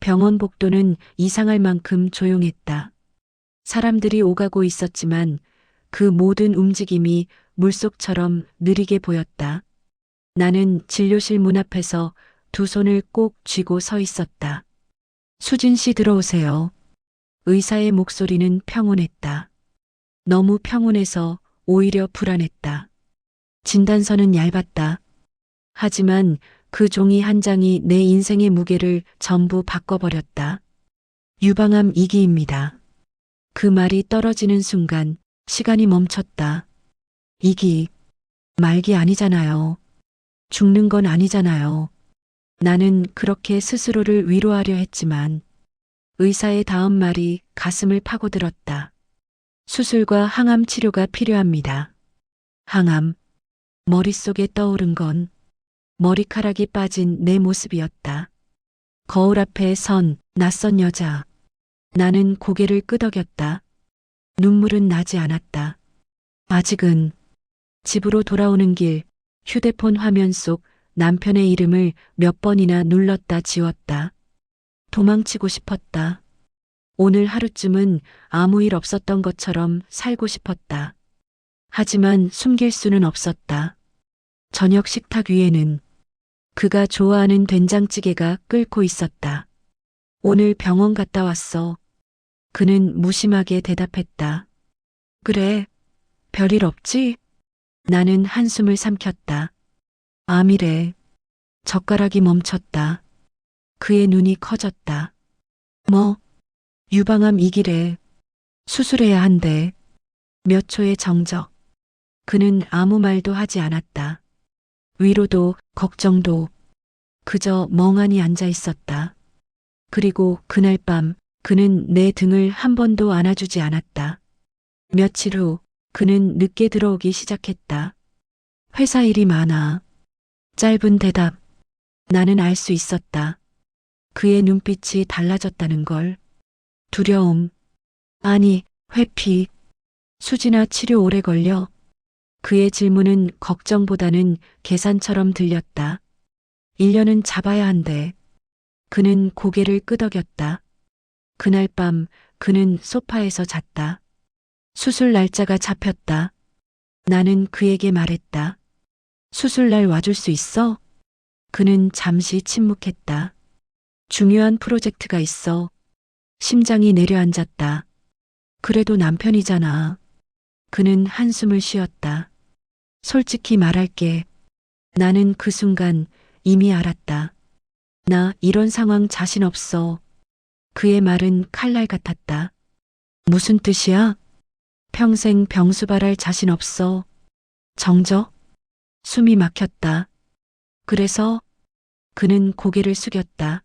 병원 복도는 이상할 만큼 조용했다. 사람들이 오가고 있었지만 그 모든 움직임이 물속처럼 느리게 보였다. 나는 진료실 문 앞에서 두 손을 꼭 쥐고 서 있었다. 수진 씨 들어오세요. 의사의 목소리는 평온했다. 너무 평온해서 오히려 불안했다. 진단서는 얇았다. 하지만 그 종이 한 장이 내 인생의 무게를 전부 바꿔버렸다. 유방암 2기입니다. 그 말이 떨어지는 순간 시간이 멈췄다. 2기, 말기 아니잖아요. 죽는 건 아니잖아요. 나는 그렇게 스스로를 위로하려 했지만 의사의 다음 말이 가슴을 파고들었다. 수술과 항암 치료가 필요합니다. 항암, 머릿속에 떠오른 건 머리카락이 빠진 내 모습이었다. 거울 앞에 선 낯선 여자. 나는 고개를 끄덕였다. 눈물은 나지 않았다. 아직은. 집으로 돌아오는 길 휴대폰 화면 속 남편의 이름을 몇 번이나 눌렀다 지웠다. 도망치고 싶었다. 오늘 하루쯤은 아무 일 없었던 것처럼 살고 싶었다. 하지만 숨길 수는 없었다. 저녁 식탁 위에는 그가 좋아하는 된장찌개가 끓고 있었다. 오늘 병원 갔다 왔어. 그는 무심하게 대답했다. 그래, 별일 없지? 나는 한숨을 삼켰다. 암이래. 젓가락이 멈췄다. 그의 눈이 커졌다. 뭐? 유방암 2기래. 수술해야 한대. 몇 초의 정적. 그는 아무 말도 하지 않았다. 위로도 걱정도 그저 멍하니 앉아 있었다. 그리고 그날 밤 그는 내 등을 한 번도 안아주지 않았다. 며칠 후 그는 늦게 들어오기 시작했다. 회사 일이 많아. 짧은 대답. 나는 알 수 있었다. 그의 눈빛이 달라졌다는 걸. 두려움. 아니, 회피. 수지나 치료 오래 걸려. 그의 질문은 걱정보다는 계산처럼 들렸다. 1년은 잡아야 한대. 그는 고개를 끄덕였다. 그날 밤 그는 소파에서 잤다. 수술 날짜가 잡혔다. 나는 그에게 말했다. 수술날 와줄 수 있어? 그는 잠시 침묵했다. 중요한 프로젝트가 있어. 심장이 내려앉았다. 그래도 남편이잖아. 그는 한숨을 쉬었다. 솔직히 말할게. 나는 그 순간 이미 알았다. 나 이런 상황 자신 없어. 그의 말은 칼날 같았다. 무슨 뜻이야? 평생 병수발할 자신 없어. 정적? 숨이 막혔다. 그래서 그는 고개를 숙였다.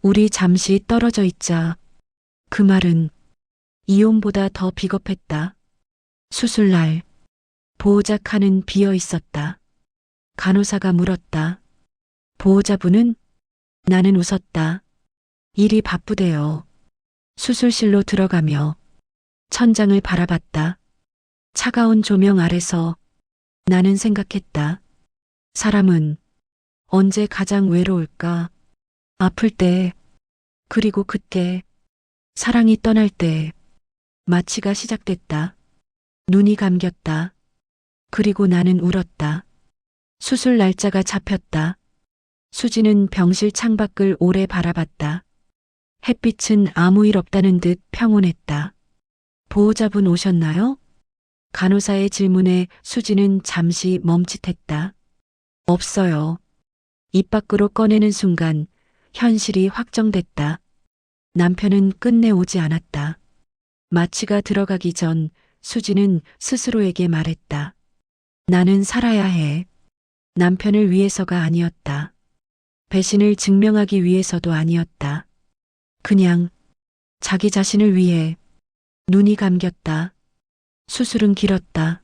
우리 잠시 떨어져 있자. 그 말은 이혼보다 더 비겁했다. 수술날 보호자 칸은 비어 있었다. 간호사가 물었다. 보호자분은? 나는 웃었다. 일이 바쁘대요. 수술실로 들어가며 천장을 바라봤다. 차가운 조명 아래서 나는 생각했다. 사람은 언제 가장 외로울까? 아플 때, 그리고 그때, 사랑이 떠날 때, 마취가 시작됐다. 눈이 감겼다. 그리고 나는 울었다. 수술 날짜가 잡혔다. 수지는 병실 창밖을 오래 바라봤다. 햇빛은 아무 일 없다는 듯 평온했다. 보호자분 오셨나요? 간호사의 질문에 수지는 잠시 멈칫했다. 없어요. 입 밖으로 꺼내는 순간 현실이 확정됐다. 남편은 끝내 오지 않았다. 마취가 들어가기 전 수지는 스스로에게 말했다. 나는 살아야 해. 남편을 위해서가 아니었다. 배신을 증명하기 위해서도 아니었다. 그냥 자기 자신을 위해. 눈이 감겼다. 수술은 길었다.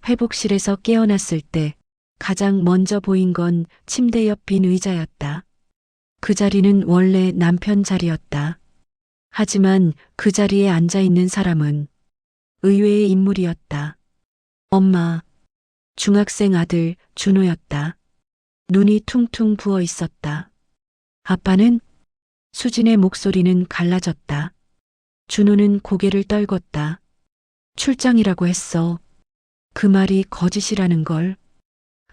회복실에서 깨어났을 때 가장 먼저 보인 건 침대 옆 빈 의자였다. 그 자리는 원래 남편 자리였다. 하지만 그 자리에 앉아 있는 사람은 의외의 인물이었다. 엄마, 중학생 아들 준호였다. 눈이 퉁퉁 부어 있었다. 아빠는? 수진의 목소리는 갈라졌다. 준호는 고개를 떨궜다. 출장이라고 했어. 그 말이 거짓이라는 걸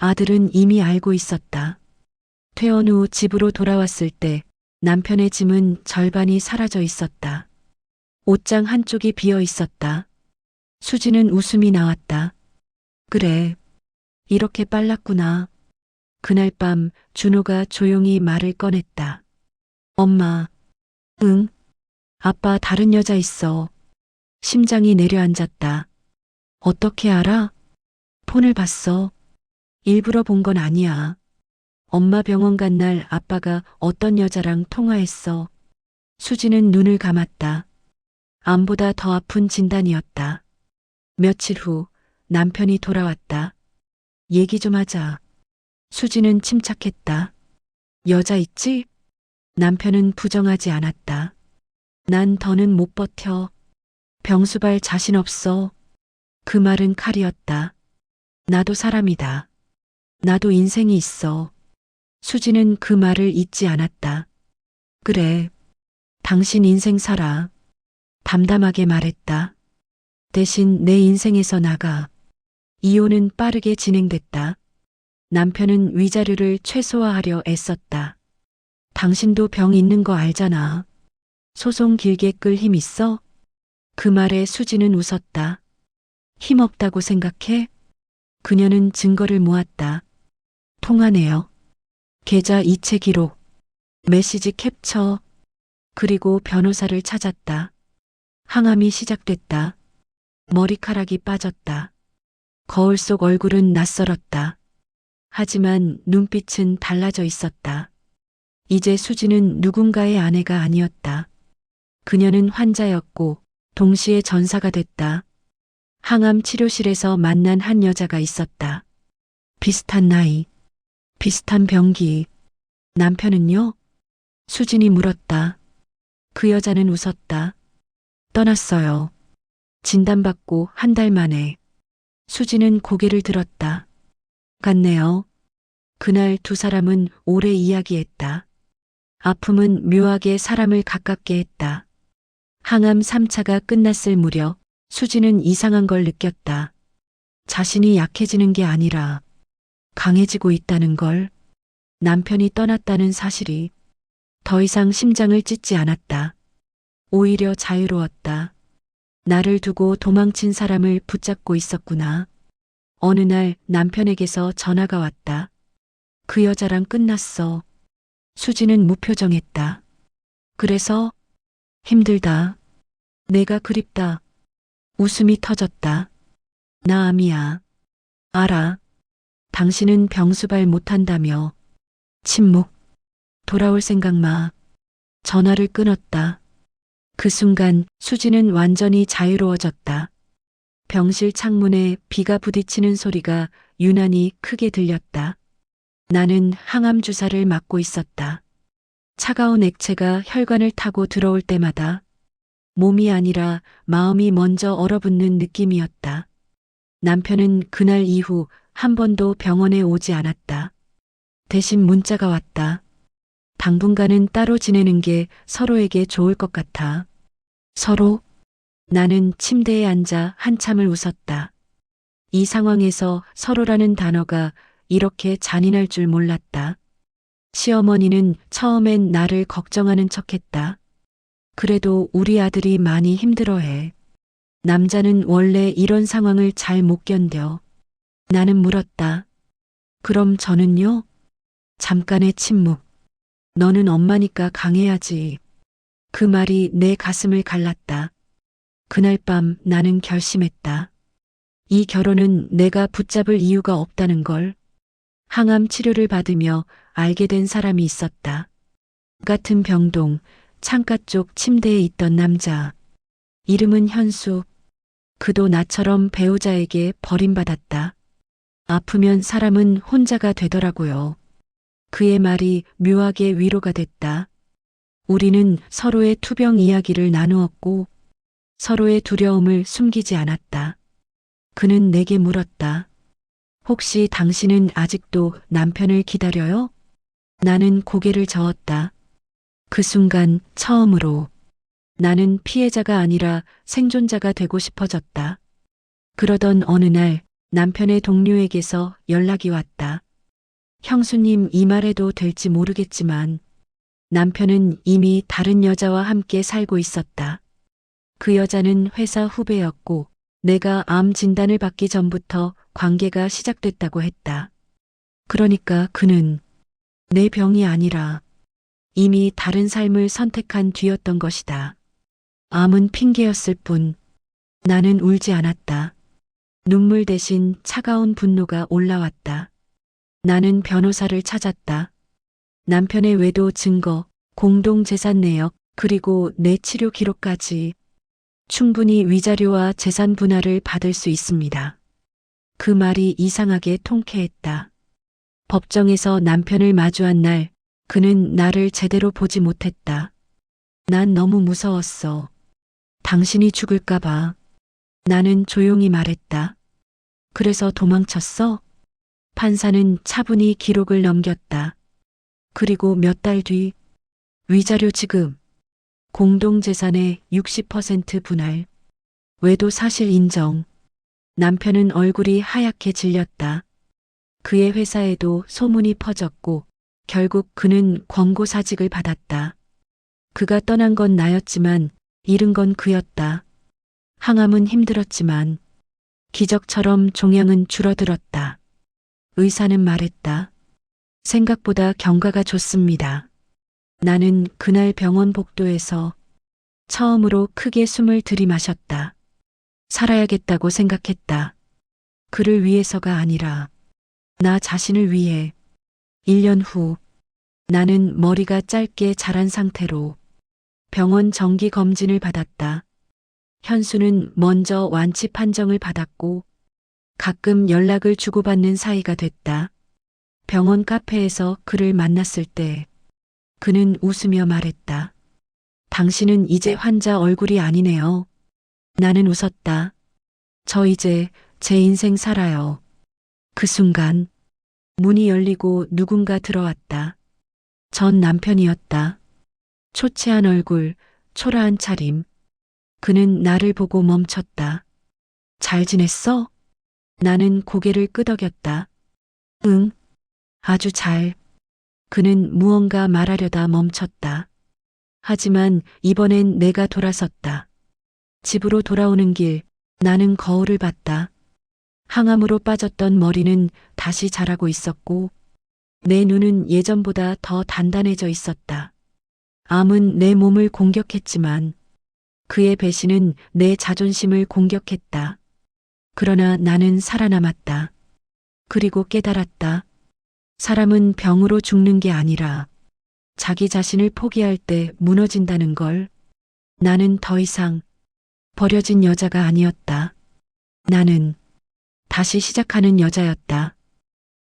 아들은 이미 알고 있었다. 퇴원 후 집으로 돌아왔을 때 남편의 짐은 절반이 사라져 있었다. 옷장 한쪽이 비어 있었다. 수지는 웃음이 나왔다. 그래, 이렇게 빨랐구나. 그날 밤 준호가 조용히 말을 꺼냈다. 엄마, 응, 아빠 다른 여자 있어. 심장이 내려앉았다. 어떻게 알아? 폰을 봤어. 일부러 본 건 아니야. 엄마 병원 간 날 아빠가 어떤 여자랑 통화했어. 수지는 눈을 감았다. 암보다 더 아픈 진단이었다. 며칠 후 남편이 돌아왔다. 얘기 좀 하자. 수지는 침착했다. 여자 있지? 남편은 부정하지 않았다. 난 더는 못 버텨. 병수발 자신 없어. 그 말은 칼이었다. 나도 사람이다. 나도 인생이 있어. 수지는 그 말을 잊지 않았다. 그래, 당신 인생 살아. 담담하게 말했다. 대신 내 인생에서 나가. 이혼은 빠르게 진행됐다. 남편은 위자료를 최소화하려 애썼다. 당신도 병 있는 거 알잖아. 소송 길게 끌 힘 있어? 그 말에 수지는 웃었다. 힘없다고 생각해? 그녀는 증거를 모았다. 통화 내역, 계좌 이체 기록, 메시지 캡처, 그리고 변호사를 찾았다. 항암이 시작됐다. 머리카락이 빠졌다. 거울 속 얼굴은 낯설었다. 하지만 눈빛은 달라져 있었다. 이제 수지는 누군가의 아내가 아니었다. 그녀는 환자였고 동시에 전사가 됐다. 항암 치료실에서 만난 한 여자가 있었다. 비슷한 나이, 비슷한 병기. 남편은요? 수진이 물었다. 그 여자는 웃었다. 떠났어요. 진단받고 한 달 만에. 수지는 고개를 들었다. 같네요. 그날 두 사람은 오래 이야기했다. 아픔은 묘하게 사람을 가깝게 했다. 항암 3차가 끝났을 무렵 수지는 이상한 걸 느꼈다. 자신이 약해지는 게 아니라 강해지고 있다는 걸. 남편이 떠났다는 사실이 더 이상 심장을 찢지 않았다. 오히려 자유로웠다. 나를 두고 도망친 사람을 붙잡고 있었구나. 어느 날 남편에게서 전화가 왔다. 그 여자랑 끝났어. 수지는 무표정했다. 그래서 힘들다. 내가 그립다. 웃음이 터졌다. 나 암이야. 알아. 당신은 병수발 못한다며. 침묵. 돌아올 생각 마. 전화를 끊었다. 그 순간 수지는 완전히 자유로워졌다. 병실 창문에 비가 부딪히는 소리가 유난히 크게 들렸다. 나는 항암 주사를 맞고 있었다. 차가운 액체가 혈관을 타고 들어올 때마다 몸이 아니라 마음이 먼저 얼어붙는 느낌이었다. 남편은 그날 이후 한 번도 병원에 오지 않았다. 대신 문자가 왔다. 당분간은 따로 지내는 게 서로에게 좋을 것 같아. 서로? 나는 침대에 앉아 한참을 웃었다. 이 상황에서 서로라는 단어가 이렇게 잔인할 줄 몰랐다. 시어머니는 처음엔 나를 걱정하는 척했다. 그래도 우리 아들이 많이 힘들어해. 남자는 원래 이런 상황을 잘 못 견뎌. 나는 물었다. 그럼 저는요? 잠깐의 침묵. 너는 엄마니까 강해야지. 그 말이 내 가슴을 갈랐다. 그날 밤 나는 결심했다. 이 결혼은 내가 붙잡을 이유가 없다는 걸. 항암 치료를 받으며 알게 된 사람이 있었다. 같은 병동, 창가 쪽 침대에 있던 남자. 이름은 현수. 그도 나처럼 배우자에게 버림받았다. 아프면 사람은 혼자가 되더라고요. 그의 말이 묘하게 위로가 됐다. 우리는 서로의 투병 이야기를 나누었고 서로의 두려움을 숨기지 않았다. 그는 내게 물었다. 혹시 당신은 아직도 남편을 기다려요? 나는 고개를 저었다. 그 순간 처음으로 나는 피해자가 아니라 생존자가 되고 싶어졌다. 그러던 어느 날 남편의 동료에게서 연락이 왔다. 형수님, 이 말해도 될지 모르겠지만 남편은 이미 다른 여자와 함께 살고 있었다. 그 여자는 회사 후배였고 내가 암 진단을 받기 전부터 관계가 시작됐다고 했다. 그러니까 그는 내 병이 아니라 이미 다른 삶을 선택한 뒤였던 것이다. 암은 핑계였을 뿐 나는 울지 않았다. 눈물 대신 차가운 분노가 올라왔다. 나는 변호사를 찾았다. 남편의 외도 증거, 공동재산 내역, 그리고 내 치료 기록까지 충분히 위자료와 재산 분할을 받을 수 있습니다. 그 말이 이상하게 통쾌했다. 법정에서 남편을 마주한 날, 그는 나를 제대로 보지 못했다. 난 너무 무서웠어. 당신이 죽을까봐. 나는 조용히 말했다. 그래서 도망쳤어? 판사는 차분히 기록을 넘겼다. 그리고 몇 달 뒤, 위자료 지급, 공동재산의 60% 분할, 외도 사실 인정. 남편은 얼굴이 하얗게 질렸다. 그의 회사에도 소문이 퍼졌고 결국 그는 권고사직을 받았다. 그가 떠난 건 나였지만 잃은 건 그였다. 항암은 힘들었지만 기적처럼 종양은 줄어들었다. 의사는 말했다. 생각보다 경과가 좋습니다. 나는 그날 병원 복도에서 처음으로 크게 숨을 들이마셨다. 살아야겠다고 생각했다. 그를 위해서가 아니라 나 자신을 위해. 1년 후 나는 머리가 짧게 자란 상태로 병원 정기 검진을 받았다. 현수는 먼저 완치 판정을 받았고 가끔 연락을 주고받는 사이가 됐다. 병원 카페에서 그를 만났을 때 그는 웃으며 말했다. 당신은 이제 환자 얼굴이 아니네요. 나는 웃었다. 저 이제 제 인생 살아요. 그 순간 문이 열리고 누군가 들어왔다. 전 남편이었다. 초췌한 얼굴, 초라한 차림. 그는 나를 보고 멈췄다. 잘 지냈어? 나는 고개를 끄덕였다. 응, 아주 잘. 그는 무언가 말하려다 멈췄다. 하지만 이번엔 내가 돌아섰다. 집으로 돌아오는 길, 나는 거울을 봤다. 항암으로 빠졌던 머리는 다시 자라고 있었고 내 눈은 예전보다 더 단단해져 있었다. 암은 내 몸을 공격했지만 그의 배신은 내 자존심을 공격했다. 그러나 나는 살아남았다. 그리고 깨달았다. 사람은 병으로 죽는 게 아니라 자기 자신을 포기할 때 무너진다는 걸. 나는 더 이상 버려진 여자가 아니었다. 나는 다시 시작하는 여자였다.